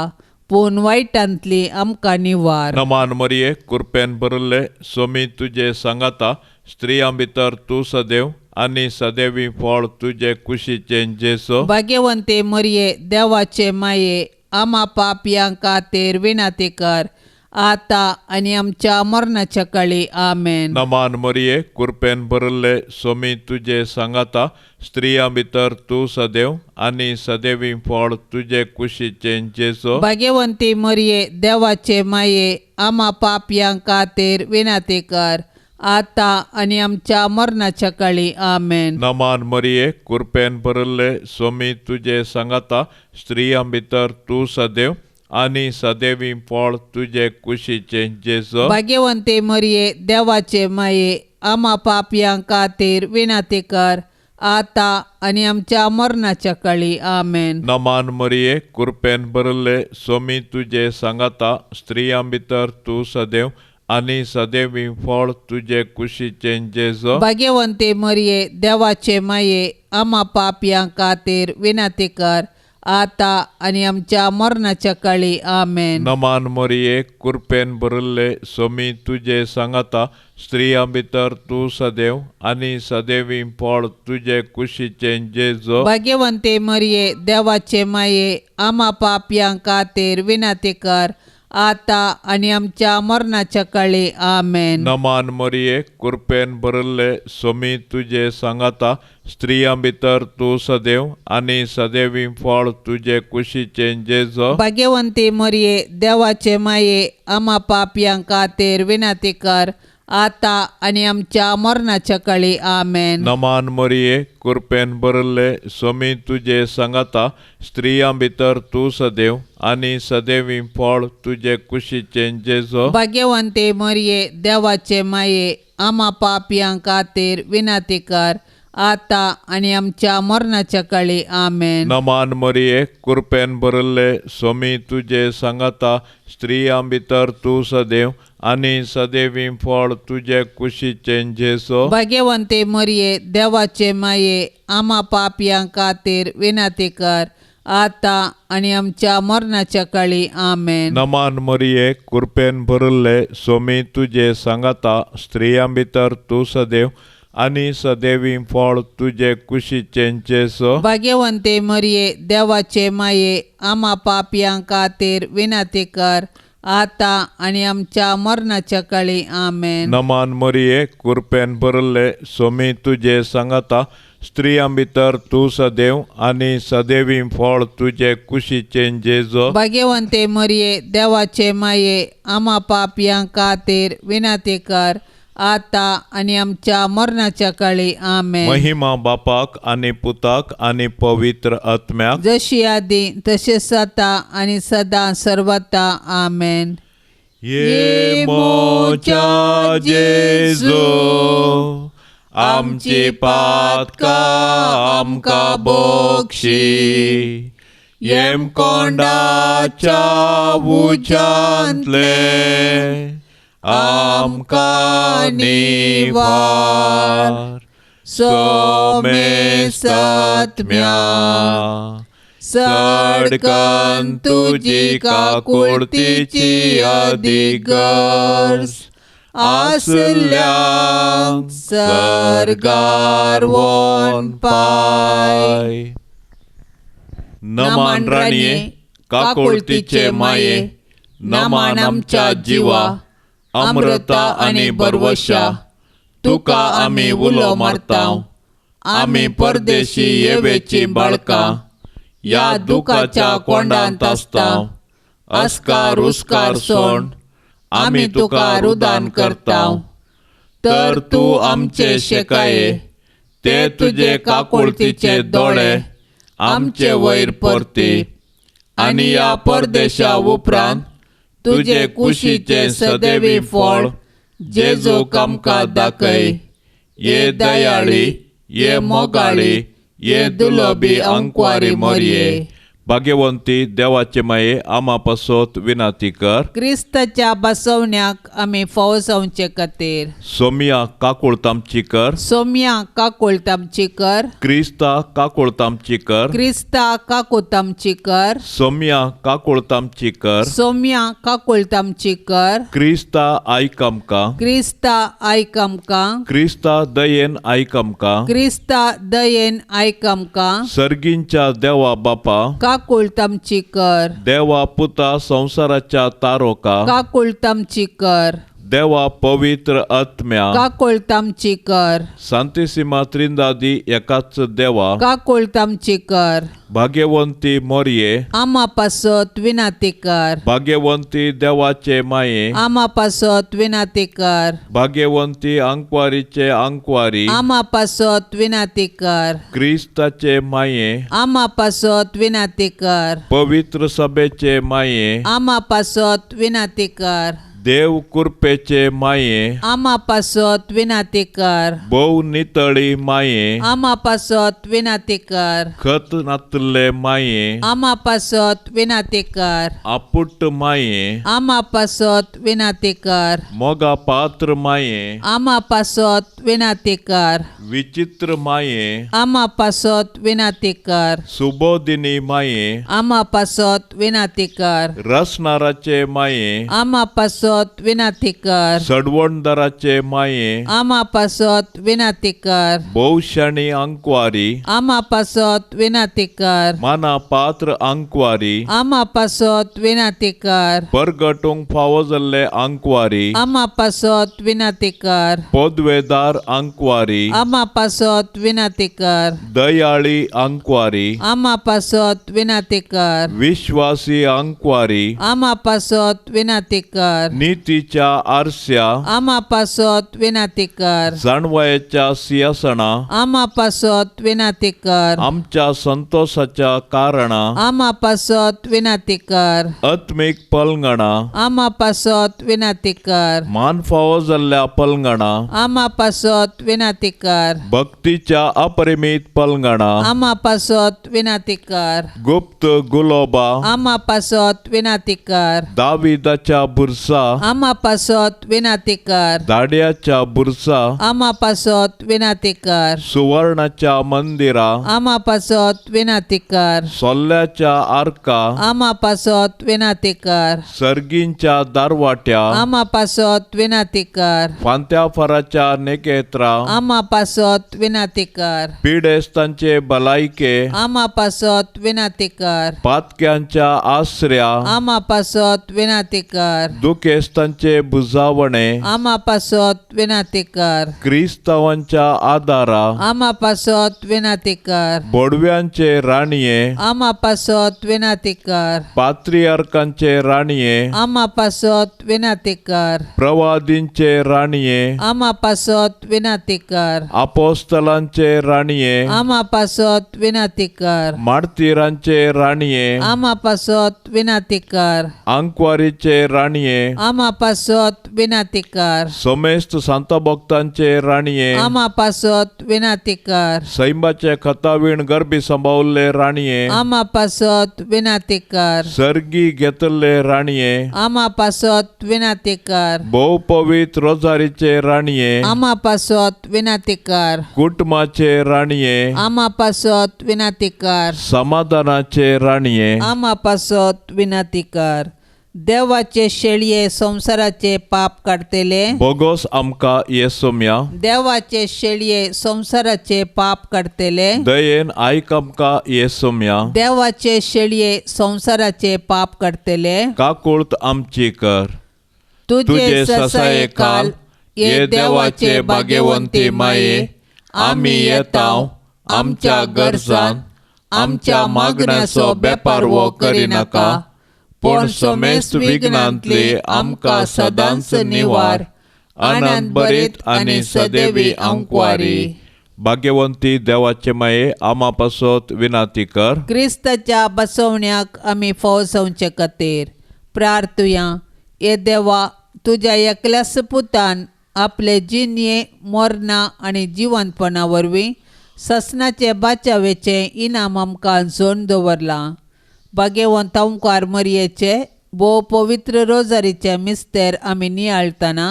पूण वायटांतली आमकां निवार. नमान मरिये, कृपेन भरिल्ले, स्वामी तुजे सांगाता, स्त्रियां भितर तूं सदैव आनी सदैवी फळ तुजे कुशीचें जेसो. भाग्यवंते मरिये, देवाचे माये, आमा पापयां खातीर विनाती कर, आतां आनी आमच्या मरणाच्या काळी आमेन. नमान मरिये, कृपेन भरिल्ले, स्वामी तुजे सांगाता, स्त्रियां भितर तूं सदैव आनी सदैवी फळ तुजे कुशीचें जेसो. भाग्यवंती मरिये, देवाचे माये, आमा पापयां खातीर विनाती कर, आतां आनी आमच्या मरणाच्या काळी आमेन. नमान मरिये, कृपेन भरिल्ले, स्वामी तुजे सांगाता, स्त्रियां भितर तूं सदैव आनी सदैवी फळ तुजे कुशीचें जेसो. भाग्यवंते मरिये, देवाचे माये, आमा पापयां खातीर विनाती कर, आतां आनी आमच्या मरणाच्या काळी आमेन. नमान मरिये, कृपेन भरिल्ले, स्वामी तुजे सांगाता, स्त्रियां भितर तूं सदैव आनी सदैवी फळ तुजे कुशीचें जेसो. भाग्यवंते मरिये, देवाचे माये, आमा पापयां खातीर विनाती कर, आतां आनी आमच्या मरणाच्या काळी आमेन. नमान मरिये, कृपेन भरिल्ले, स्वामी तुजे सांगाता, स्त्रियां भितर तूं सदैव आनी सदैवी फळ तुजे कुशीचें जेसो. भाग्यवंते मरिये, देवाचे माये, आमा पापयां खातीर विनाती कर, आतां आनी आमच्या मरणाच्या काळी आमेन. नमान मरिये, कृपेन भरिल्ले, स्वामी तुजे सांगाता, स्त्रियां भितर तूं सदैव आनी सदैवी फळ तुजे कुशीचें जेसो. भाग्यवंती मरिये, देवाचे माये, आमा पापयां खातीर विनाती कर, आतां आनी आमच्या मरणाच्या काळी आमेन. नमान मरिये, कृपेन भरिल्ले, स्वामी तुजे सांगाता, स्त्रियां भितर तूं सदैव आनी सदैवी फळ तुजे कुशीचें जेसो. भाग्यवंते मरिये, देवाचे माये, आमा पापयां खातीर विनाती कर, आतां आनी आमच्या मरणाच्या काळी आमेन. नमान मरिये, कृपेन भरिल्ले, स्वामी तुजे सांगाता, स्त्रियां भितर तूं सदैव आनी सदैवी फळ तुजे कुशीचें जेसो. भाग्यवंते मरिये, देवाचे माये, आमा पापयां खातीर विनाती कर, आतां आनी आमच्या मरणाच्या काळी आमेन. नमान मरिये, कृपेन भरिल्ले, स्वामी तुजे सांगाता, स्त्रियां भितर तूं सदैव आनी सदैवी फळ तुजे कुशीचें जेसो. भाग्यवंते मरिये, देवाचे माये, आमा पापयां खातीर विनाती कर, आतां आनी आमच्या मरणाच्या काळी आमेन. नमान मरिये, कृपेन भरिल्ले, स्वामी तुजे सांगाता, स्त्रियां भितर तूं सदैव आनी सदैवी फळ तुजे कुशीचें जेसो. भाग्यवंते मरिये, देवाचे माये, आमा पापयां खातीर विनाती कर, आतां आनी आमच्या मरणाच्या काळी आमेन. महिमा बापाक आनी पुताक आनी पवित्र आत्म्याक, जशी आदी तशेंच जाता आनी सदां सर्वता आमेन. ये मोच्या जेजो, आमची पातकां आमकां बक्षी. येमकोंडाच्या उंचांतले आमकां निवार सोमे सत्म्या सडकन तुजी काकुळतीची अधिगर्ज आसल्यांक सरगार वोन पाय नमान राणये काकुळतीचे माये नमान आमच्या जिवा अमृता आनी बरवशा तुका आमी उलो मारताव आमी परदेशी येवेची बाळकां या दुखाच्या कोंडांत आसताव अस्कार उस्कार सोड आमी तुका रुदान करताव तर तूं आमचे शेकाये ते तुजे काकुळतीचे दोळे आमचे वयर परती आनी या परदेशा उपरांत तुजे कुशीचे सदैवी फळ जेजूक आमकां दाखय ये दयाळी ये मोगाळी ये दुलोबी अंकवारी मोरये भाग्यवंती देवाचे माये आमा पासत विनाती कर क्रिस्ताच्या बसवण्याक आमी फावो जावचे खातीर सोमिया काकुळतामची कर सोम्या काकुळतामची कर क्रिस्ता काकुळतामची कर क्रिस्ता काकुतामची कर सोमिया काकुळतामची कर सोम्या काकुळतामची कर क्रिस्ता आयक आमकां क्रिस्ता आयक आमकां क्रिस्ता दयेन आयक आमकां क्रिस्ता दयेन आयक आमकां सर्गींच्या देवा बापा काकुळतामची कर देवा पुता संसाराच्या तारोका काकुळतामची कर देवा पवित्र आत्म्या काकुळतामची कर सांतिसिमा त्रिंदादी एकाच देवा काकुळतामची कर भाग्यवंती मोरये आमा पासत विनाती कर भाग्यवंती देवाचे माये आमा पासत विनाती कर भाग्यवंती अंकवारीचे अंकवारी आमा पासत विनाती कर क्रिस्ताचे माये आमा पासत विनाती कर पवित्र सभेचे माये आमा पासत विनाती कर देव कृपेचे माये आमा पासत विनाती कर भोव नितळी माये आमा पासत विनाती कर खत नातले माये आमा पासत विनाती कर आपुट माये आमा पासत विनाती कर मोगा पात्र माये आमा पासत विनाती कर विचित्र माये आमा पासत विनाती कर सुबोधिनी माये आमा पासत विनाती कर रसनाराचे माये आमा पासत विनाती कर सडवणदाराचे माये आमा पासत विनाती कर भोवशाणी अंकवारी आमा पासत विनाती कर माना पात्र अंकवारी आमा पासत विनाती कर परगटूंक फावो जाल्ले अंकवारी आमा पासत विनाती कर पदवेदार अंकवारी आमा पासत विनाती कर दयाळी अंकवारी आमा पासत विनाती कर विश्वासी अंकवारी आमा पासत विनाती कर नीतीच्या आरस्या आमा पासत विनाती कर जाणवयाच्या सिंहासना आमा पासत विनाती कर आमच्या संतोषाच्या कारणा आमा पासत विनाती कर आत्मिक पलंगणा आमा पासत विनाती कर मान फावो जाल्ल्या पलंगणा आमा पासत विनाती कर भक्तीच्या अपरिमित पलंगणा आमा पासत विनाती कर गुप्त गुलोबा आमा पासत विनाती कर दाविदाच्या बुरसा आमा पासत विनाती कर दाड्याच्या बुरसा आमा पासत विनाती कर सुवर्णाच्या मंदिरा आमा पासत विनाती कर सोल्ल्याच्या आर्का आमा पासत विनाती कर सर्गींच्या दारवाट्या आमा पासत विनाती कर फांत्या फराच्या नेकेत्रा आमा पासत विनाती कर पिडेस्तांचे भलायके आमा पासत विनाती कर पातक्यांच्या आश्रया आमा पासत विनाती कर दुखेस्तांचे बुजावणे आमा पासत विनाती कर क्रिस्तावांच्या आदारा आमा पासत विनाती कर बोडव्यांचे राणये आमा पासत विनाती कर पात्रियार्कांचे राणये आमा पासत विनाती कर प्रवादींचे राणये आमा पासत विनाती कर आपोस्तलांचे राणये आमा पासत विनाती कर. मार्तिरांचे राणये आमा पासत विनाती कर. आंकवारीचे राणये आमा पासत विनाती कर. समेस्त संत भक्तांचे राणये आमा पासत विनाती कर. सैमाचे खतावीण गर्भी सांभाळले राणये आमा पासत विनाती कर. सर्गी घेतले राणये आमा पासत विनाती कर. बहु पवित्र रोजारीचे राणये आमा पासत विनाती कर. कुटुंबाचे राणये आमा पासत विनाती कर. समाधानाचे राणये आमा पासत विनाती कर. देवाचे शेळये संसाराचे पाप काढतेले. बोगोस आमका येसोम्या देवाचे शेळये संसाराचे पाप काढतेले. दयेन आयक आमका येसोम्या देवाचे शेळये संसाराचे पाप काढतेले. काकुळत आमची कर तुझे ससाये काल ये देवाचे भाग्यवंती माये. आम्ही येताव आमच्या गरजान आमच्या मागण्याचो बेपार वो करिनाका. पण समेस्त विघ्नांतले आमकां सदांच निवार. आनंद बरीत आनी सदैवी आंकवारी. भाग्यवंती देवाचे माये आमा पासत विनाती कर. क्रिस्ताच्या बसवण्याक आमी फवसवचे खातीर प्रार्थुया. ये देवा तुज्या एकल्याच पुतान आपले जिणये मरणा आनी जिवंतपणा वरवीं ससनाचे बाचावेचें इनाम आमकां जोडून दवरलां. भाग्यवंत ओंकार मरयेचे भोव पवित्र रोजारीचे मिस्तेर आमी नियाळतना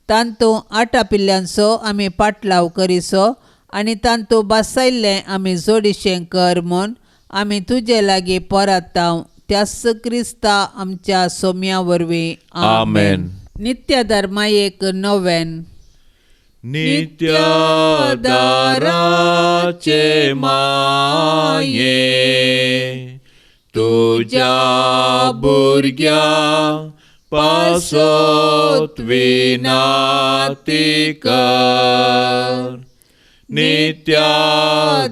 तांतू 8 पिल्ल्यांचो आमी पाटलाव करिसो आनी तांतू बसयल्लें आमी जोडिशें कर म्हूण आमी तुजे लागीं परताव. त्यास क्रिस्ता आमच्या सोम्या वरवीं आमेन. नित्य धर्मायेक नोवेन. नित्य दाराचे माये तुझ्या भुरग्या पासत विनाती कर. नित्य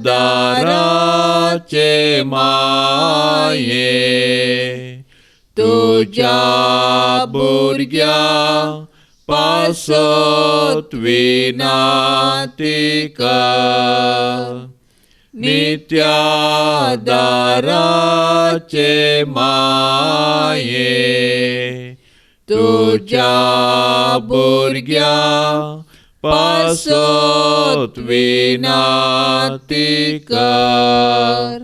दाराचे माये तुझ्या भुरग्या पासत विनाती कर. नित्य दाराचे माये तुझ्या भुरग्या पासत विनाती कर.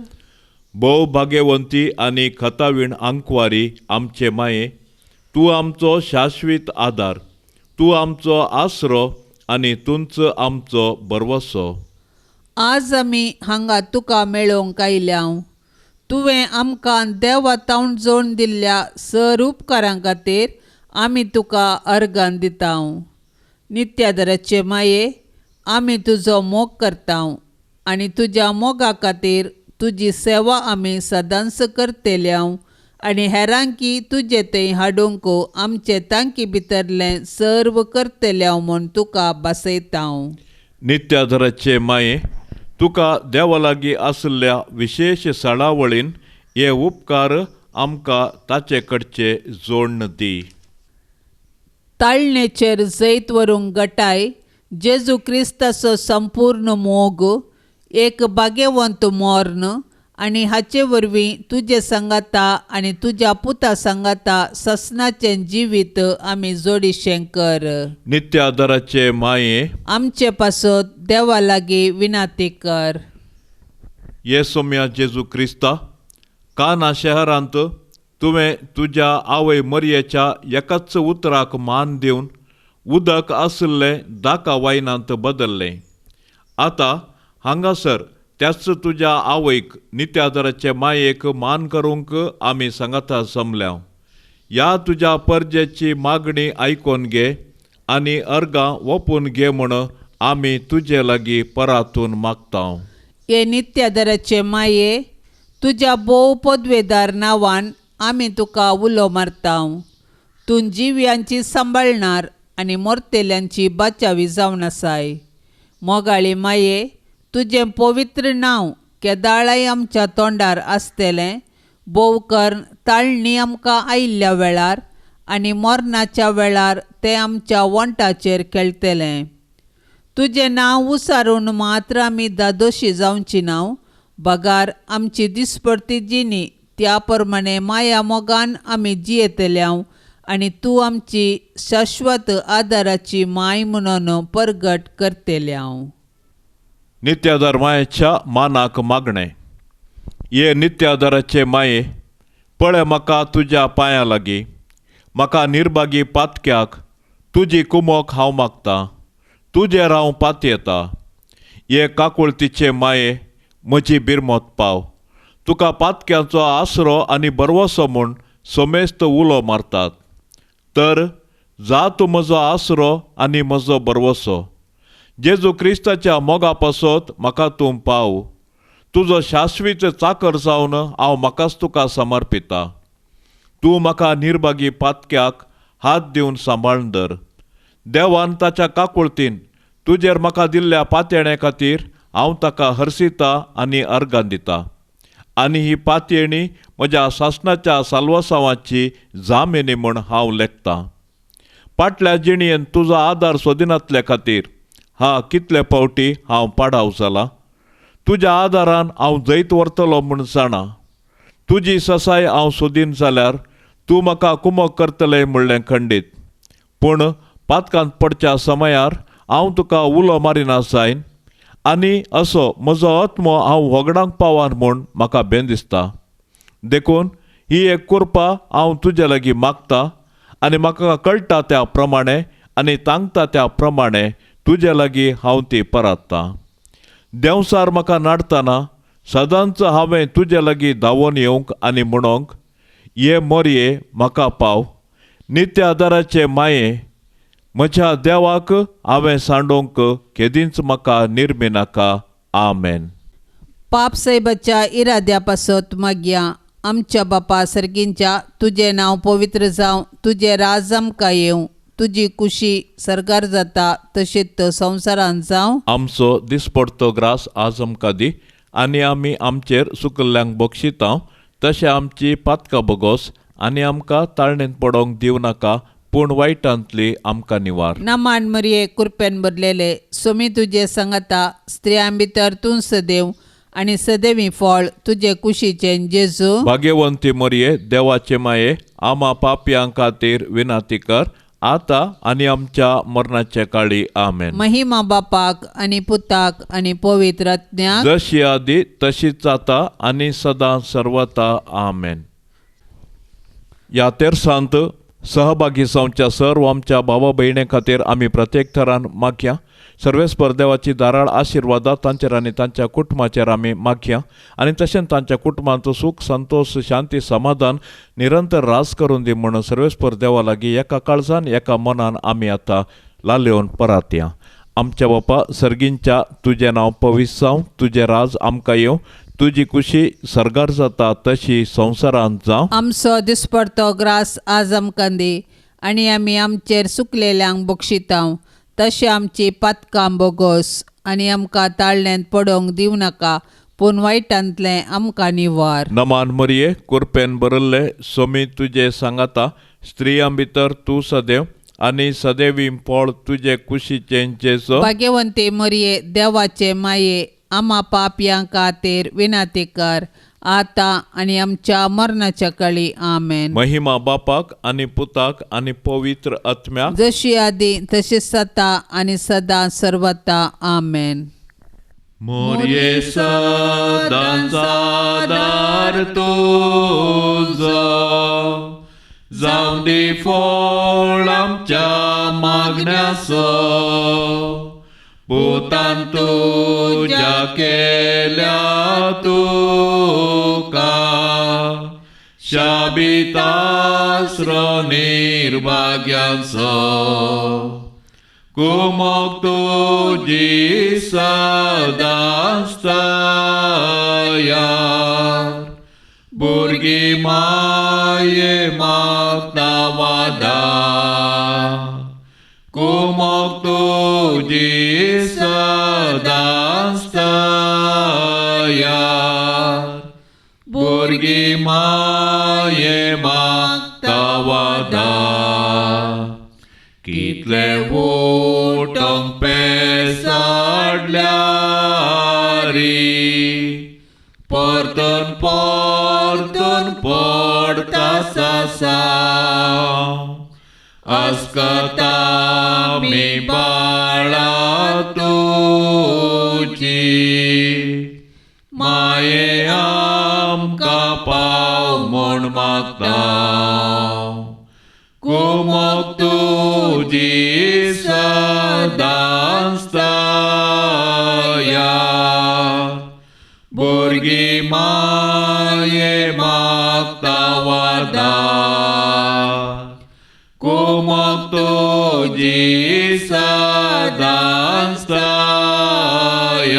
भोव भाग्यवंती आनी खतावीण आंकवारी आमचे माये, तूं आमचो शाश्वीत आदार, तूं आमचो आसरो आनी तुंच आमचो बरवसो. आज आमी हांगा तुका मेळोवंक आयल्याव. तुवें आमकां देवातावन जोडून दिल्ल्या सर उपकारां खातीर आमी तुका अर्गां दिताव. नित्यादराचे माये, आमी तुजो मोग करताव आनी तुज्या मोगा खातीर तुजी सेवा आमी सदांच करतेल्याव आनी हेरांकी तुजे थंय हाडूंक आमचे तांकी भितरलें सर्व करतेल्याव म्हूण तुका बसयताव. नित्यादराचे माये, तुका देवा लागीं आसल्या विशेश सणावळीन हे उपकार आमकां ताचे कडचे जोडण दी. ताळणेचेर जैत व्हरूंक घटाय जेजू क्रिस्ताचो संपूर्ण मोग, एक भाग्यवंत मरण आनी हाचे वरवीं तुजे संगाता आनी तुज्या पुता संगाता ससनाचें जिवीत आमी जोडिशें कर. नित्यादराचे माये, आमचे पासत देवा लागीं विनाती कर. येसोम्या जेजू क्रिस्ता, काना शहरांत तुवें तुज्या आवय मरयेच्या एकाच उतराक मान दिवन उदक आसलें दाका वायनांत बदल्लें. आतां हांगासर त्याच तुज्या आवयक नित्यादराचे मायेक मान करूंक आमी सांगाता जमल्याव. ह्या तुज्या परजेची मागणी आयकोन घे आनी अर्गां ओपून घे म्हूण आमी तुजे लागीं परातून मागताव. हे नित्यादराचे माये, तुज्या भोव पदवेदार नांवान आमी तुका उलो मारताव. तूं जिव्यांची सांबाळणार आनी मोरतेल्यांची बाचावी जावन आसाय. मोगाळी माये, तुजें पवित्र नांव केदाळाय आमच्या तोंडार आसतलें. भोव कर्ण ताळणी आमकां आयिल्ल्या वेळार आनी मरणाच्या वेळार तें आमच्या वंटाचेर खेळटलें. तुझें नांव उसारून मात्र आमी दादोशी जावची नाव. बगार आमची दिसपडती जिणी त्या प्रमाणे माया मोगान आमी जियेतल्यांव आनी तूं आमची शाश्वत आदाराची माय म्हणून परगट करतेल्यांव. नित्याधार मायेच्या मानाक मागणें. ये नित्याधाराचे माये, पळय म्हाका तुज्या पांयां लागीं. म्हाका निर्भागी पातक्याक तुजी कुमोक हांव मागतां. तुजेर हांव पातयेता. ये काकुळतीचे माये, म्हजी बिरमोत पाव. तुका पातक्याचो आसरो आनी बरवसो म्हूण समेस्त उलो मारतात. तर जा तूं म्हजो आसरो आनी म्हजो बरवसो. जेजू क्रिस्ताच्या मोगा पासत म्हाका तूं पाव. तुजो शाश्वीत चाकर जावन हांव म्हाकाच तुका समर्पिता. तूं म्हाका निर्भागी पातक्याक हात दिवन सांबाळून धर. देवान ताच्या काकुळतीन तुजेर म्हाका दिल्ल्या पातयेणे खातीर हांव ताका हरसिता आनी अर्गां दिता. आनी ही पातयेणी म्हज्या सासणाच्या साल्वसांवाची जामेनी म्हूण हांव लेखतां. फाटल्या जिणयेन तुजो आदार सोदिनातले खातीर कितले फावटी हांव पाडाव जाला. तुज्या आदारान हांव जैत व्हरतलो म्हूण जाणा. तुजी ससाय हांव सोदीन जाल्यार तूं म्हाका कुमोक करतलें म्हणलें खंडीत. पूण पातकांत पडच्या समयार हांव तुका उलो मारिना जायन. आनी असो म्हजो आत्मो हांव वगडांक पावान म्हूण म्हाका भें दिसता. देखून ही एक कुरपा हांव तुजे लागीं मागतां आनी म्हाका कळटा त्या प्रमाणे आनी तांगता त्या प्रमाणे तुजे लागीं हांव ती परात्तां. देंवसार म्हाका नाडटना सदांच हांवें तुजे लागीं धांवून येवंक आनी म्हणोंक, ये मोरये म्हाका पाव. नित्य आदाराचे माये, म्हज्या देवाक हांवें सांडोवंक केदींच म्हाका निर्मी नाका. आमेन. पाप साहेबाच्या इराद्या पासत मागया. आमच्या बापा सर्गींच्या तुजें नांव पवित्र जावं. तुजें राज आमकां येवं. तुजी कुशी सरकार जाता तशीच संवसारांत जावं. आमचो दिसपडतो ग्रास आज आमकां दी. आनी आमी आमचेर चुकल्ल्यांक बक्षितांव तशें आमची पातकां बोगोस. आनी आमकां ताळणेंत पडोवंक दिवं नाका, पूण वायटांतली आमकां निवार. नमान मरिये कृपेन भरलेले, सोमी तुजे सांगाता स्त्रियां भितर तूं सदैव आनी सदैवी फळ तुजे कुशीचें जेजू. भाग्यवंती मरिये, देवाचे माये, आमा पापयां खातीर विनाती कर, आता आनी आमच्या मरणाच्या काळी. आमेन. महिमा बापाक आनी पुताक आनी पवित्र आत्म्याक, जशी आदी तशीच जाता आनी सदां सर्वता. आमेन. ह्या तेर्सांत सहभागी जावच्या सर्व आमच्या भावा भयणे खातीर आमी प्रत्येक थरान मागया. सर्वेस्पर देवाची दाराळ आशिर्वादा तांचेर आनी तांच्या कुटुंबाचेर आमी मागया. आनी तशेंच तांच्या कुटुंबांचो सुख संतोष शांती समाधान निरंतर रास करून दी म्हणून सर्वेस्पर देवा लागीं एका काळजान एका मनान आमी आतां लालयोन परातया. आमच्या बापा सर्गींच्या तुजें नांव पवित्र जावं. तुजें राज आमकां येवं. तुजी कुशी सरगार जाता तशी संवसारांत जावं. आमचो दिसपडतो ग्रास आज आमकां दी. आनी आमी आमचेर चुकलेल्यांक बक्षितांव तशें आमची पातकां बोगोस. आनी आमकां ताळण्यांत पडोवंक दिवं नाका, पूण वायटांतलें आमकां निवार. नमान मरिये, कुरपेन बरल्ले, सोमी तुजे सांगाता स्त्रियां भितर तूं सदैव आनी सदैवी फळ तुजे कुशीचें जेजू. भाग्यवंती मरिये, देवाचे माये, आमा पापयां खातीर विनाती कर, आता आनी आमच्या मरणाच्या काळी. आमेन. महिमा बापाक आनी पुताक आनी पवित्र आत्म्याक, जशी आदी तशीच जाता आनी सदां सर्वता. आमेन. मोरये सदांचा दार तुजो, जावं दी फळ आमच्या मागण्याचो. पुतान तुज्या केल्या तुका शाबीत आसरो निर्भाग्यांचो. कुमोक तुजी सदांच तयार, भुरगीं माये मागता वादा. कुमोक तुजी सदांच तयार, भुरगीं माये मागता वादा. कितले उठोंक पेसा परतून परतून पडता सासा अस्कता मी बाळा तुची माये आमकां पाव म्हूण मागता कुमोग तुजी सदांच तयार भुरगीं माये मागता वादार कुमोग तुजी सदांच तयार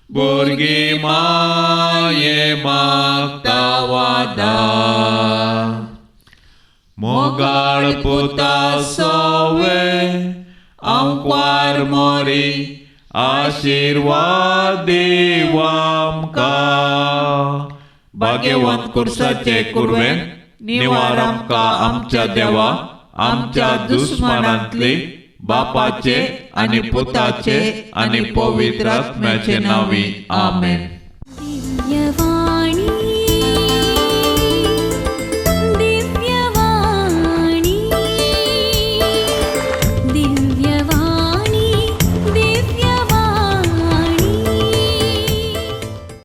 भुरगीं माये मागता वादार मोगाळ पुता सोवे आमकां मोरी आशीर्वाद देव आमकां भाग्यवंत कुर्साचे कुरवेन निवार आमकां आमच्या देवा आमच्या दुस्मनांतली बापाचे आनी पुताचे आनी पवित्र आत्म्याचे नांवी आमेन. दिव्यवाणी